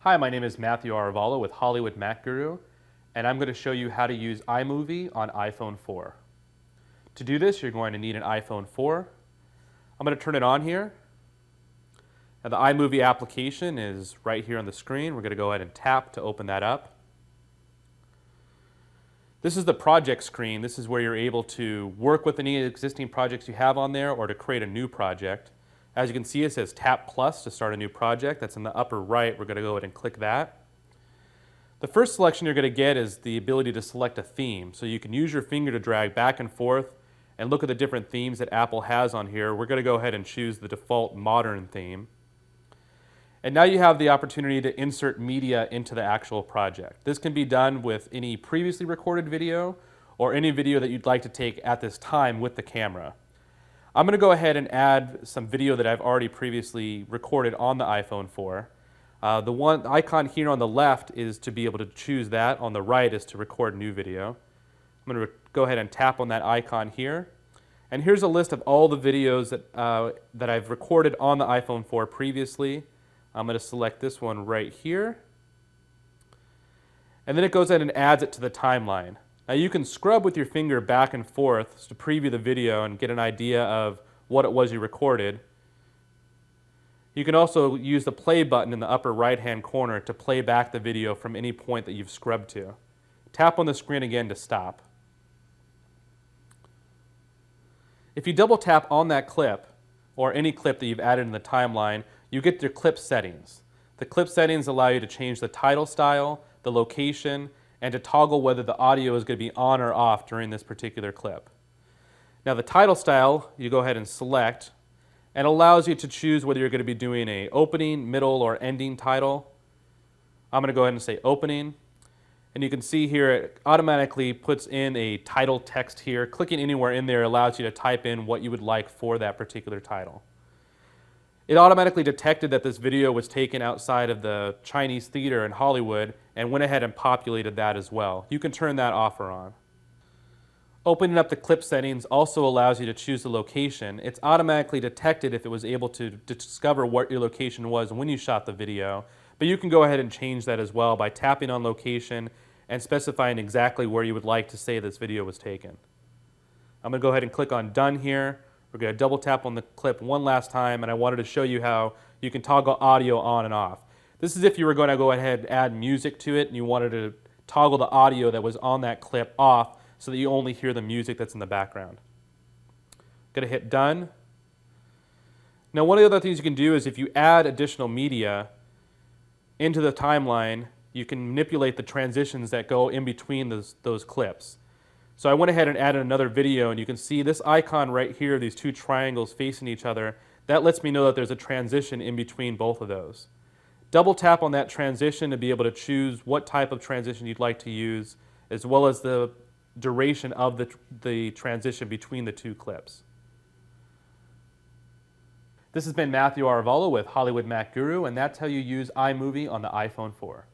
Hi, my name is Matthew Aravallo with Hollywood Mac Guru, and I'm going to show you how to use iMovie on iPhone 4. To do this, you're going to need an iPhone 4. I'm going to turn it on here. Now, the iMovie application is right here on the screen. We're going to go ahead and tap to open that up. This is the project screen. This is where you're able to work with any existing projects you have on there or to create a new project. As you can see, it says Tap Plus to start a new project. That's in the upper right. We're going to go ahead and click that. The first selection you're going to get is the ability to select a theme. So you can use your finger to drag back and forth and look at the different themes that Apple has on here. We're going to go ahead and choose the default modern theme. And now you have the opportunity to insert media into the actual project. This can be done with any previously recorded video or any video that you'd like to take at this time with the camera. I'm going to go ahead and add some video that I've already previously recorded on the iPhone 4. The one icon here on the left is to be able to choose that. On the right is to record new video. I'm going to go ahead and tap on that icon here. And here's a list of all the videos that I've recorded on the iPhone 4 previously. I'm going to select this one right here. And then it goes ahead and adds it to the timeline. Now you can scrub with your finger back and forth to preview the video and get an idea of what it was you recorded. You can also use the play button in the upper right hand corner to play back the video from any point that you've scrubbed to. Tap on the screen again to stop. If you double tap on that clip or any clip that you've added in the timeline, you get your clip settings. The clip settings allow you to change the title style, the location, and to toggle whether the audio is going to be on or off during this particular clip. Now the title style, you go ahead and select, and allows you to choose whether you're going to be doing an opening, middle, or ending title. I'm going to go ahead and say opening, and you can see here it automatically puts in a title text here. Clicking anywhere in there allows you to type in what you would like for that particular title. It automatically detected that this video was taken outside of the Chinese theater in Hollywood and went ahead and populated that as well. You can turn that off or on. Opening up the clip settings also allows you to choose the location. It's automatically detected if it was able to discover what your location was when you shot the video, but you can go ahead and change that as well by tapping on location and specifying exactly where you would like to say this video was taken. I'm going to go ahead and click on Done here. We're going to double tap on the clip one last time, and I wanted to show you how you can toggle audio on and off. This is if you were going to go ahead and add music to it and you wanted to toggle the audio that was on that clip off so that you only hear the music that's in the background. Going to hit Done. Now one of the other things you can do is if you add additional media into the timeline, you can manipulate the transitions that go in between those clips. So I went ahead and added another video, and you can see this icon right here, these two triangles facing each other. That lets me know that there's a transition in between both of those. Double tap on that transition to be able to choose what type of transition you'd like to use, as well as the duration of the transition between the two clips. This has been Matthew Aravallo with Hollywood Mac Guru, and that's how you use iMovie on the iPhone 4.